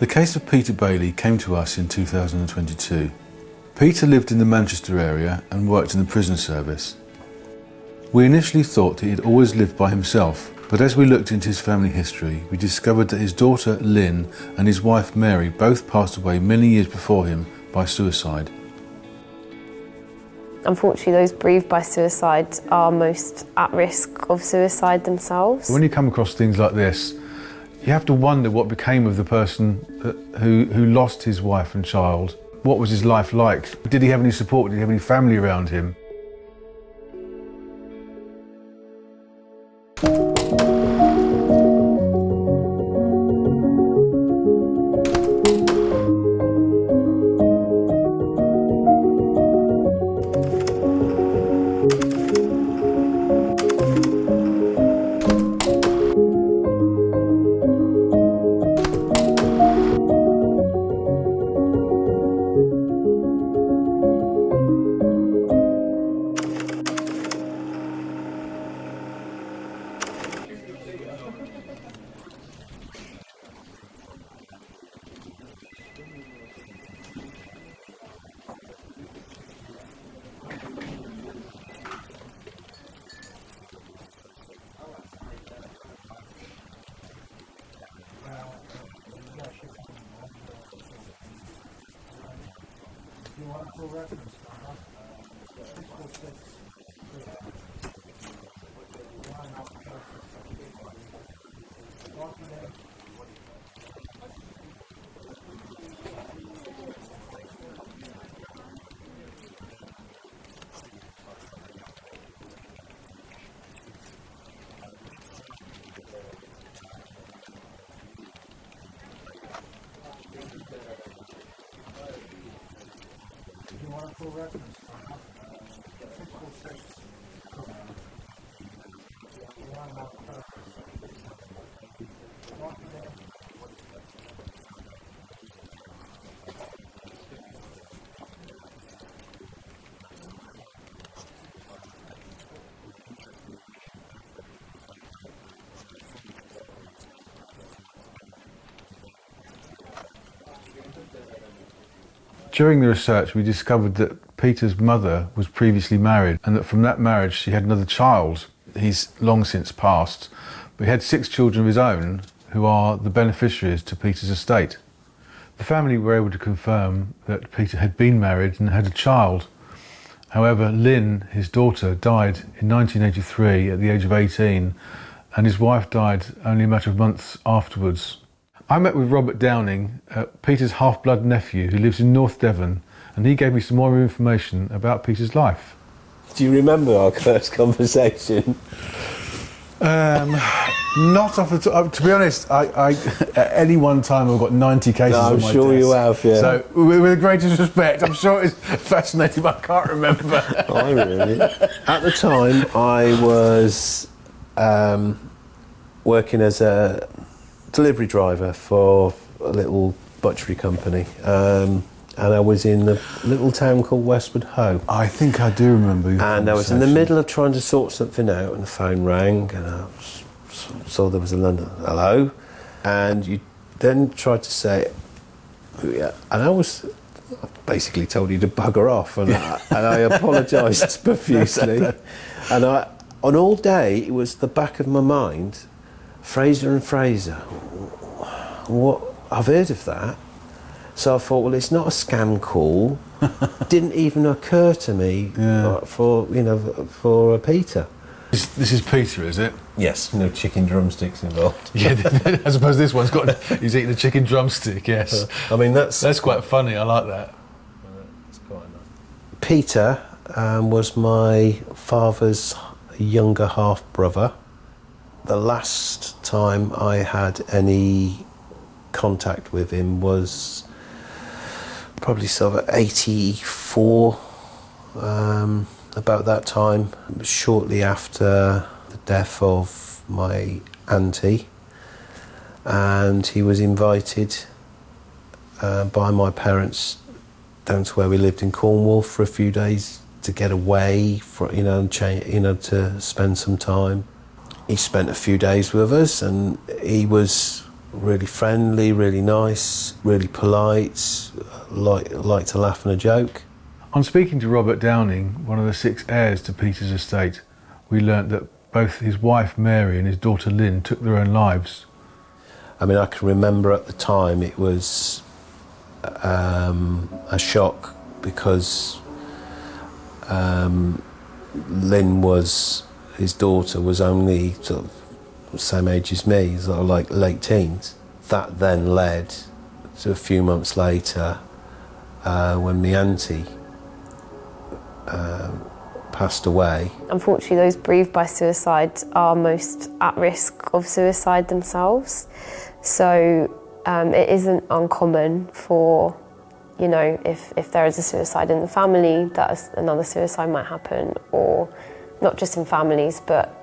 The case of Peter Bailey came to us in 2022. Peter lived in the Manchester area and worked in the prison service. We initially thought he had always lived by himself, but as we looked into his family history, we discovered that his daughter Lynn and his wife Mary both passed away many years before him by suicide. Unfortunately, those bereaved by suicide are most at risk of suicide themselves. When you come across things like this, you have to wonder what became of the person who lost his wife and child. What was his life like? Did he have any support? Did he have any family around him? During the research, we discovered that Peter's mother was previously married and that from that marriage she had another child. He's long since passed, but he had 6 children of his own who are the beneficiaries to Peter's estate. The family were able to confirm that Peter had been married and had a child. However, Lynn, his daughter, died in 1983 at the age of 18, and his wife died only a matter of months afterwards. I met with Robert Downing, Peter's half-blood nephew, who lives in North Devon, and he gave me some more information about Peter's life. Do you remember our first conversation? Not off the top. To be honest, I at any one time I've got 90 cases on my desk. I'm sure you have, yeah. So, with the greatest respect, I'm sure it's fascinating, but I can't remember. I really. At the time, I was working as a delivery driver for a little butchery company, and I was in a little town called Westward Ho. I think I do remember your And I was in the middle of trying to sort something out, and the phone rang, and I saw there was a London hello, and you then tried to say, yeah, and I was basically told you to bugger off, and I apologised profusely, and on all day it was the back of my mind, Fraser and Fraser. What? I've heard of that. So I thought, well, it's not a scam call. Didn't even occur to me for Peter. This is Peter, is it? Yes, no chicken drumsticks involved. Yeah, I suppose this one's got. He's eating a chicken drumstick. Yes, I mean that's quite funny. I like that. That's quite nice. Peter was my father's younger half brother. The last time I had any contact with him was probably sort of 84, about that time, shortly after the death of my auntie, and he was invited by my parents down to where we lived in Cornwall for a few days to get away, to spend some time. He spent a few days with us, and he was really friendly, really nice, really polite, like to laugh and a joke. On speaking to Robert Downing, one of the 6 heirs to Peter's estate, we learnt that both his wife Mary and his daughter Lynn took their own lives. I mean, I can remember at the time it was a shock because Lynn his daughter was only sort of the same age as me, sort of like late teens. That then led to a few months later when my auntie passed away. Unfortunately, those bereaved by suicide are most at risk of suicide themselves. So it isn't uncommon for, you know, if there is a suicide in the family, that another suicide might happen, or not just in families, but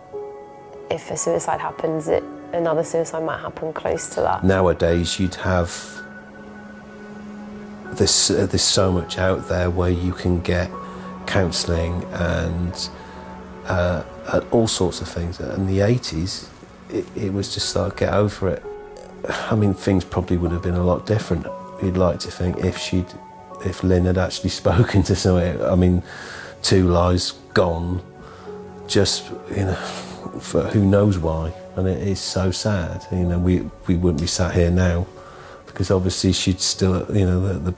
if a suicide happens, another suicide might happen close to that. Nowadays, you'd have there's so much out there where you can get counselling and all sorts of things. In the 80s, it was just like, get over it. I mean, things probably would have been a lot different. You'd like to think if Lynn had actually spoken to somebody. I mean, 2 lives gone, just, you know, for who knows why. And it is so sad. You know, we wouldn't be sat here now because obviously she'd still, you know, the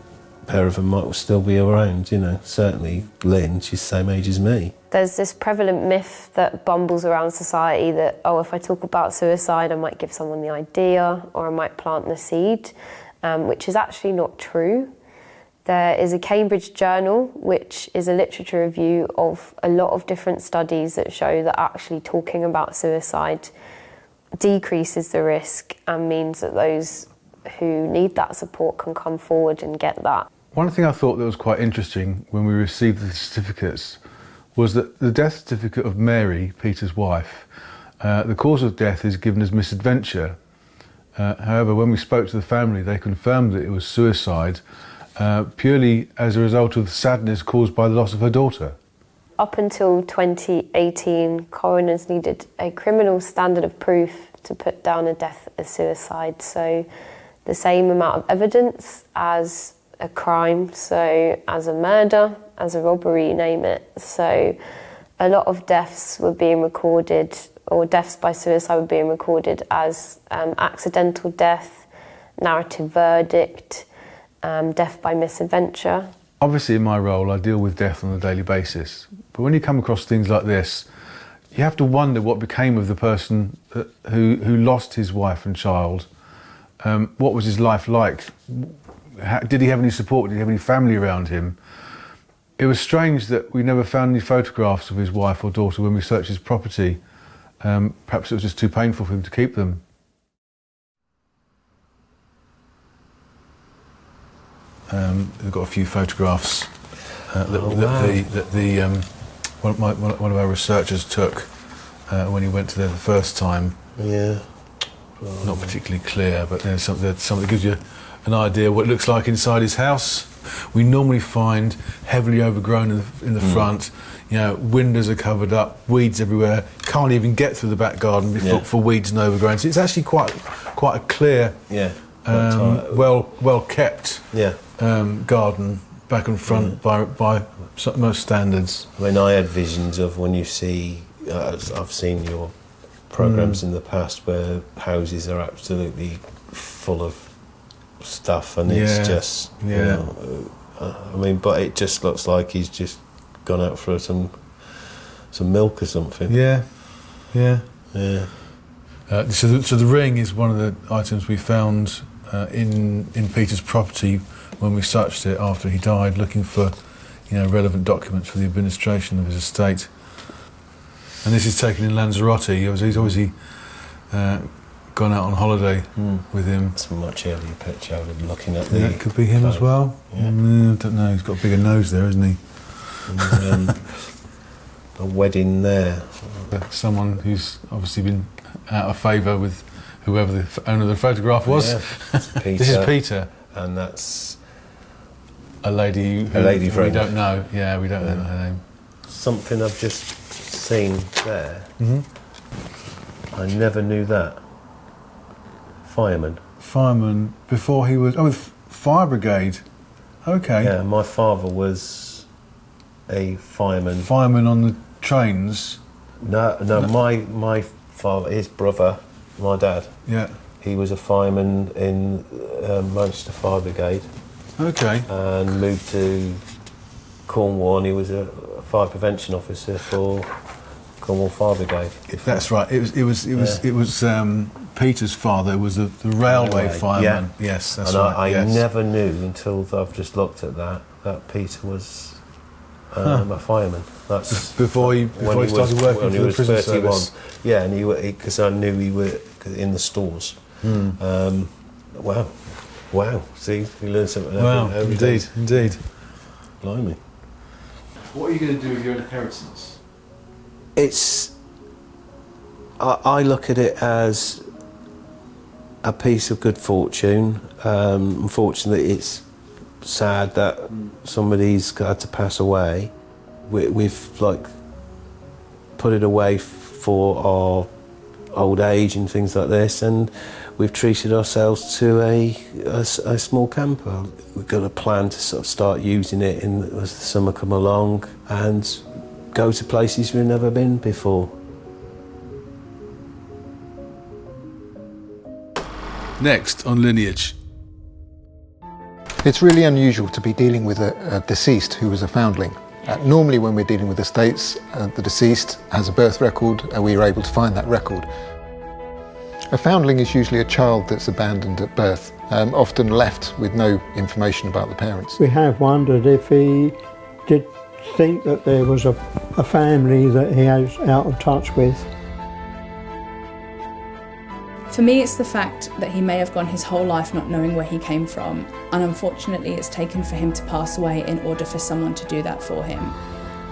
pair of them might still be around, you know. Certainly Lynn, she's the same age as me. There's this prevalent myth that bumbles around society that, oh, if I talk about suicide, I might give someone the idea or I might plant the seed, which is actually not true. There is a Cambridge journal, which is a literature review of a lot of different studies that show that actually talking about suicide decreases the risk and means that those who need that support can come forward and get that. One thing I thought that was quite interesting when we received the certificates was that the death certificate of Mary, Peter's wife, the cause of death is given as misadventure. However, when we spoke to the family, they confirmed that it was suicide purely as a result of sadness caused by the loss of her daughter. Up until 2018, coroners needed a criminal standard of proof to put down a death as suicide. So the same amount of evidence as a crime, so as a murder, as a robbery, you name it. So a lot of deaths were being recorded, or deaths by suicide were being recorded as accidental death, narrative verdict, death by misadventure. Obviously in my role I deal with death on a daily basis, but when you come across things like this, you have to wonder what became of the person who lost his wife and child. What was his life like? Did he have any support? Did he have any family around him? It was strange that we never found any photographs of his wife or daughter when we searched his property. Perhaps it was just too painful for him to keep them. We've got a few photographs one of our researchers took when he went to there the first time. Yeah. Not particularly clear, but there's something that gives you an idea what it looks like inside his house. We normally find heavily overgrown in the front. You know, windows are covered up, weeds everywhere. Can't even get through the back garden for weeds and overgrown. So it's actually quite a clear, well kept garden back and front by most standards. I mean, I had visions of when you see. I've seen your programs in the past where houses are absolutely full of stuff, and it's just, you know, I mean, but it just looks like he's just gone out for some milk or something. So the ring is one of the items we found in Peter's property when we searched it after he died, looking for, you know, relevant documents for the administration of his estate. And this is taken in Lanzarote. He's obviously gone out on holiday with him. It's a much earlier picture. I was looking at it could be him as well. I don't know. He's got a bigger nose there, isn't he? A wedding there. Someone who's obviously been out of favour with whoever the owner of the photograph was. Peter. This is Peter. And that's a lady who we don't know. Yeah, we don't know her name. Something I've just seen there. I never knew that. Fireman. Fireman before he was... Oh, with Fire Brigade. Okay. Yeah, my father was a fireman. Fireman on the trains. No, my father, his brother, my dad, Yeah. he was a fireman in Manchester Fire Brigade Okay. and moved to Cornwall, and he was a fire prevention officer for Cornwall Fire Brigade. That's right. It was Peter's father was the railway fireman. Yeah. Yes, that's and right. I yes. never knew until I've just looked at that Peter was a fireman. That's Before he started working when for he the was prison 31. service. Yeah, and because I knew he were in the stores. Wow. See, we learn something. Wow, every day. indeed. Blimey. What are you going to do with your inheritance? I look at it as a piece of good fortune. Unfortunately, it's sad that somebody's had to pass away. We've like put it away for our old age and things like this, and we've treated ourselves to a small camper. We've got a plan to sort of start using it as the summer come along and go to places we've never been before. Next on Lineage. It's really unusual to be dealing with a deceased who was a foundling. Normally when we're dealing with estates, the deceased has a birth record and we are able to find that record. A foundling is usually a child that's abandoned at birth, often left with no information about the parents. We have wondered if he did think that there was a family that he was out of touch with. For me, it's the fact that he may have gone his whole life not knowing where he came from, and unfortunately it's taken for him to pass away in order for someone to do that for him.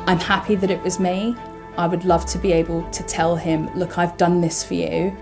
I'm happy that it was me. I would love to be able to tell him, look, I've done this for you.